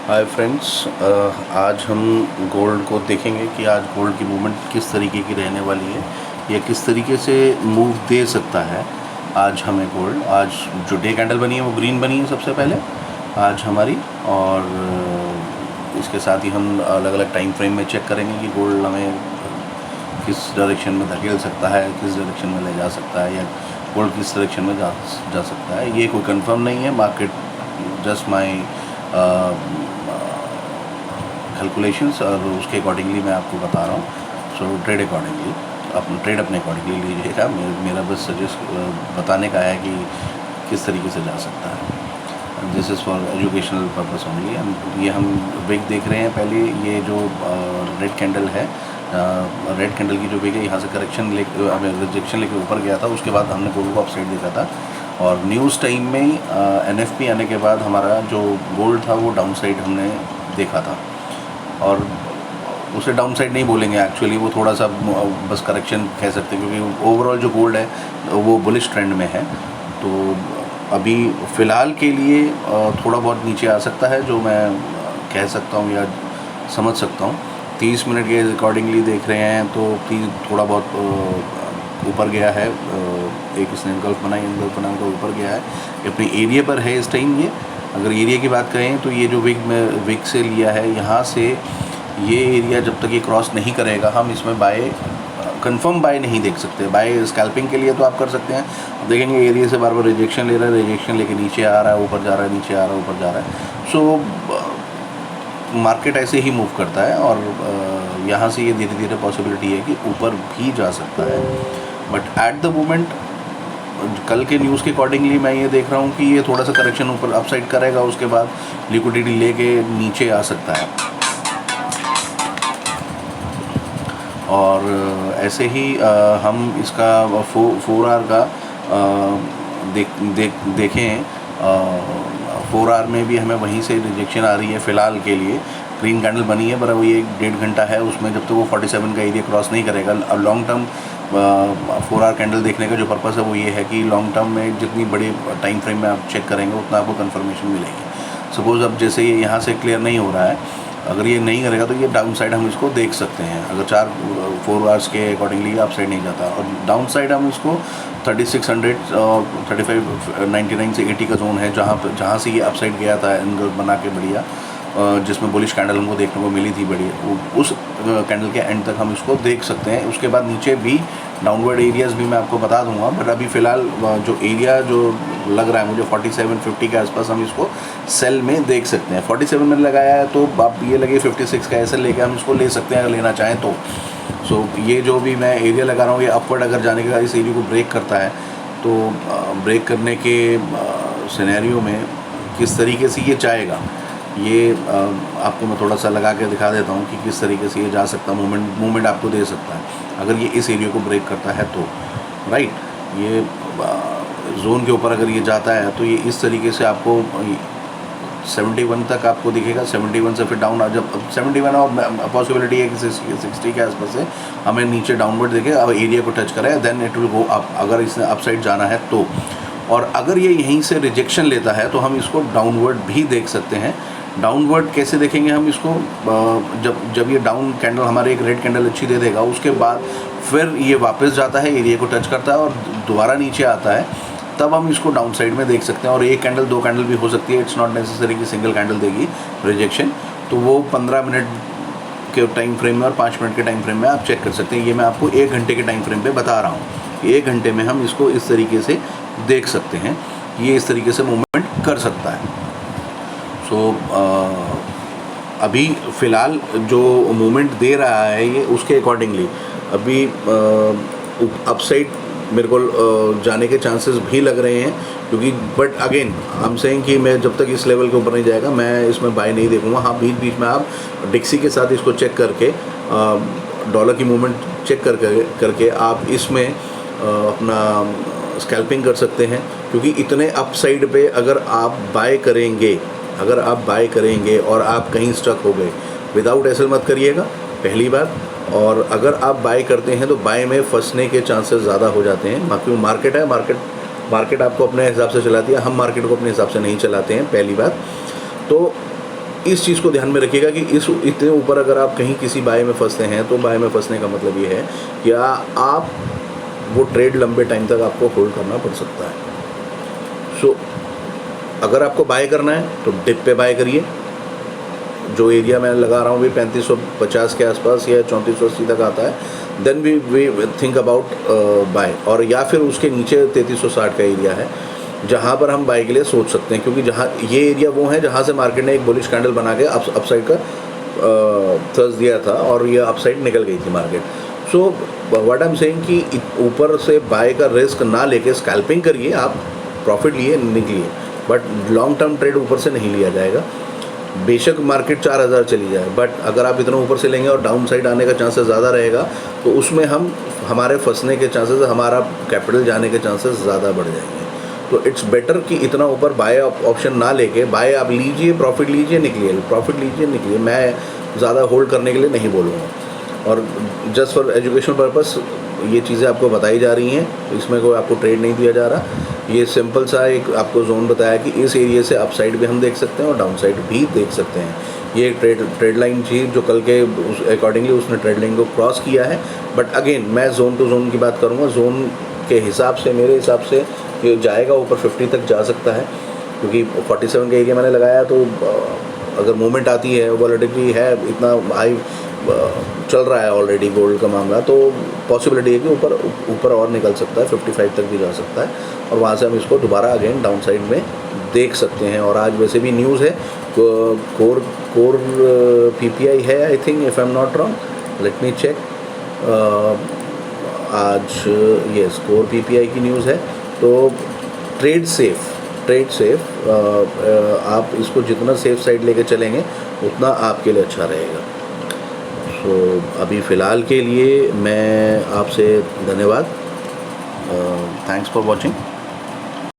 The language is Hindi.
हाय फ्रेंड्स, आज हम गोल्ड को देखेंगे कि आज गोल्ड की मूवमेंट किस तरीके की रहने वाली है या किस तरीके से मूव दे सकता है। आज हमें गोल्ड, आज जो डे कैंडल बनी है वो ग्रीन बनी है सबसे पहले आज हमारी, और इसके साथ ही हम अलग अलग टाइम फ्रेम में चेक करेंगे कि गोल्ड हमें किस डायरेक्शन में धकेल सकता है, किस डायरेक्शन में ले जा सकता है, या गोल्ड किस डायरेक्शन में जा सकता है। ये कोई कंफर्म नहीं है, मार्केट जस्ट माई कैलकुलेशंस, और उसके अकॉर्डिंगली मैं आपको बता रहा हूँ। सो ट्रेड अकॉर्डिंगली, ट्रेड अपने अकॉर्डिंगली लीजिएगा। मेरा बस सजेस्ट बताने का है कि किस तरीके से जा सकता है। This is for educational purpose only. ये हम विक देख रहे हैं। पहले ये जो रेड कैंडल है, रेड कैंडल की जो विक है, यहाँ से करेक्शन रिजेक्शन लेके ऊपर गया था। उसके बाद हमने गोल्ड को अपसाइड देखा था, और न्यूज़ टाइम में NFP आने के बाद हमारा जो गोल्ड था वो डाउन साइड हमने देखा था। और उसे डाउन साइड नहीं बोलेंगे एक्चुअली, वो थोड़ा सा बस करेक्शन कह सकते हैं, क्योंकि ओवरऑल जो गोल्ड है वो बुलिश ट्रेंड में है। तो अभी फ़िलहाल के लिए थोड़ा बहुत नीचे आ सकता है, जो मैं कह सकता हूँ या समझ सकता हूँ। 30 मिनट के अकॉर्डिंगली देख रहे हैं तो थोड़ा बहुत ऊपर गया है। एक इसने इनगल्फ बना तो ऊपर गया है, अपने एरिया पर है इस टाइम। ये अगर एरिया की बात करें तो ये जो विक से लिया है, यहाँ से ये एरिया जब तक ये क्रॉस नहीं करेगा हम इसमें कंफर्म बाय नहीं देख सकते। बाय स्कैल्पिंग के लिए तो आप कर सकते हैं, देखेंगे एरिया से बार बार रिजेक्शन ले रहा है, रिजेक्शन लेके नीचे आ रहा है, ऊपर जा रहा है, नीचे आ रहा है, ऊपर जा रहा है। सो मार्केट ऐसे ही मूव करता है, और यहाँ से ये धीरे धीरे पॉसिबिलिटी है कि ऊपर भी जा सकता है। बट एट द मोमेंट कल के न्यूज़ के अकॉर्डिंगली मैं ये देख रहा हूँ कि ये थोड़ा सा करेक्शन ऊपर अपसाइड करेगा, उसके बाद लिक्विडिटी लेके नीचे आ सकता है। और ऐसे ही हम इसका 4 आवर का देखें। 4 आवर में भी हमें वहीं से रिजेक्शन आ रही है फ़िलहाल के लिए। ग्रीन कैंडल बनी है, पर वो ये 1.5 घंटा है, उसमें जब तक वो 47 का एरिया क्रॉस नहीं करेगा। अब लॉन्ग टर्म 4 आवर कैंडल देखने का जो पर्पस है वो ये है कि लॉन्ग टर्म में जितनी बड़ी टाइम फ्रेम में आप चेक करेंगे उतना आपको कंफर्मेशन मिलेगी। सपोज़ अब जैसे ये यहाँ से क्लियर नहीं हो रहा है, अगर ये नहीं करेगा तो ये डाउन साइड हम इसको देख सकते हैं। अगर 4 आवर्स के अकॉर्डिंगली अप साइड नहीं जाता, और डाउन साइड हम इसको 3600 और 3599 से 80 का जोन है, जहाँ से ये अप साइड गया था एंगल बना के बढ़िया, जिसमें बुलिश कैंडल हमको देखने को मिली थी बढ़िया, उस कैंडल के एंड तक हम इसको देख सकते हैं। उसके बाद नीचे भी डाउनवर्ड एरियाज़ भी मैं आपको बता दूंगा, बट अभी फ़िलहाल जो एरिया जो लग रहा है मुझे 4750 के आसपास हम इसको सेल में देख सकते हैं। 47 में लगाया है तो आप ये लगे 56 का ऐसे लेके हम इसको ले सकते हैं अगर लेना चाहें तो। सो ये जो भी मैं एरिया लगा रहा हूँ, ये अपवर्ड अगर जाने का इस एरिया को ब्रेक करता है, तो ब्रेक करने के सिनेरियो में किस तरीके से ये जाएगा, ये आपको मैं थोड़ा सा लगा के दिखा देता हूँ कि किस तरीके से ये जा सकता है, मूवमेंट आपको दे सकता है अगर ये इस एरिया को ब्रेक करता है तो। राइट, ये जोन के ऊपर अगर ये जाता है तो ये इस तरीके से आपको 71 तक आपको दिखेगा। 71 से फिर डाउन, जब 71 और पॉसिबिलिटी है कि 60 के आसपास से हमें नीचे डाउनवर्ड देखे, अब एरिया को टच करे, then it will go up, अगर इसने अप साइड जाना है तो। और अगर ये यहीं से रिजेक्शन लेता है तो हम इसको डाउनवर्ड भी देख सकते हैं। डाउनवर्ड कैसे देखेंगे हम इसको, जब ये डाउन कैंडल हमारे एक रेड कैंडल अच्छी दे देगा, उसके बाद फिर ये वापस जाता है, एरिया को टच करता है और दोबारा नीचे आता है, तब हम इसको डाउन साइड में देख सकते हैं। और एक कैंडल 2 कैंडल भी हो सकती है, इट्स नॉट नेसेसरी कि सिंगल कैंडल देगी रिजेक्शन। तो वो 15 मिनट के टाइम फ्रेम में और 5 मिनट के टाइम फ्रेम में आप चेक कर सकते हैं। ये मैं आपको 1 घंटे के टाइम फ्रेम पे बता रहा हूँ। 1 घंटे में हम इसको इस तरीके से देख सकते हैं, ये इस तरीके से मूवमेंट कर सकता है। सो अभी फ़िलहाल जो मूवमेंट दे रहा है ये उसके अकॉर्डिंगली अभी अपसाइड मेरे को जाने के चांसेस भी लग रहे हैं, क्योंकि but again I am saying कि मैं जब तक इस लेवल के ऊपर नहीं जाएगा मैं इसमें बाय नहीं देखूंगा। हाँ, बीच बीच में आप डिक्सी के साथ इसको चेक करके डॉलर की मूवमेंट चेक करके आप इसमें अपना स्कैल्पिंग कर सकते हैं, क्योंकि इतने अपसाइड पे अगर आप बाय करेंगे और आप कहीं स्टक हो गए, विदाउट एसएल मत करिएगा पहली बार। और अगर आप बाय करते हैं तो बाय में फंसने के चांसेस ज़्यादा हो जाते हैं, क्योंकि मार्केट है, मार्केट आपको अपने हिसाब से चलाती है, हम मार्केट को अपने हिसाब से नहीं चलाते हैं पहली बात। तो इस चीज़ को ध्यान में रखिएगा कि इस इतने ऊपर अगर आप कहीं किसी बाय में फंसते हैं तो बाय में फंसने का मतलब ये है कि आप वो ट्रेड लंबे टाइम तक आपको होल्ड करना पड़ सकता है। सो अगर आपको बाय करना है तो डिप पे बाय करिए। जो एरिया मैं लगा रहा हूँ भी 3550 के आसपास या 3480 तक आता है, then we think about buy. और या फिर उसके नीचे 3360 का एरिया है जहाँ पर हम बाय के लिए सोच सकते हैं, क्योंकि जहाँ ये एरिया वो है जहाँ से मार्केट ने एक बुलिश कैंडल बना के अपसाइड का थ्रस्ट दिया था और ये अपसाइड निकल गई थी market. So what I am saying कि ऊपर से बाय का रिस्क ना लेके स्कैल्पिंग करिए, आप प्रॉफिट लिए निकलिए, बट लॉन्ग टर्म ट्रेड ऊपर से नहीं लिया जाएगा। बेशक मार्केट 4000 चली जाए, बट अगर आप इतना ऊपर से लेंगे और डाउन साइड आने का चांसेस ज़्यादा रहेगा तो उसमें हमारे फंसने के चांसेस, हमारा कैपिटल जाने के चांसेस ज़्यादा बढ़ जाएंगे। तो इट्स बेटर कि इतना ऊपर बाय ऑप्शन ना लेके बाय आप लीजिए, प्रॉफिट लीजिए, निकलिए, प्रॉफिट लीजिए, निकलिए। मैं ज़्यादा होल्ड करने के लिए नहीं बोलूँगा। और जस्ट फॉर एजुकेशन पर्पस ये चीज़ें आपको बताई जा रही हैं, इसमें कोई आपको ट्रेड नहीं दिया जा रहा। ये सिंपल सा एक आपको जोन बताया कि इस एरिया से अपसाइड भी हम देख सकते हैं और डाउन साइड भी देख सकते हैं। ये ट्रेड लाइन थी जो कल के अकॉर्डिंगली उसने ट्रेड लाइन को क्रॉस किया है। बट अगेन मैं जोन टू जोन की बात करूँगा। जोन के हिसाब से मेरे हिसाब से ये जाएगा ऊपर 50 तक जा सकता है, क्योंकि 47 का एरिया मैंने लगाया। तो अगर मूवमेंट आती है, वॉलेटिलिटी है, इतना हाई चल रहा है ऑलरेडी गोल्ड का मामला, तो पॉसिबिलिटी है कि ऊपर और निकल सकता है, 55 तक भी जा सकता है और वहाँ से हम इसको दोबारा अगेन डाउन साइड में देख सकते हैं। और आज वैसे भी न्यूज़ है, कोर PPI है I think, if I am not wrong, let me check. आज यस कोर PPI की न्यूज़ है। तो ट्रेड सेफ, आप इसको जितना सेफ साइड लेके चलेंगे उतना आपके लिए अच्छा रहेगा। तो अभी फ़िलहाल के लिए मैं आपसे धन्यवाद, थैंक्स फॉर वॉचिंग।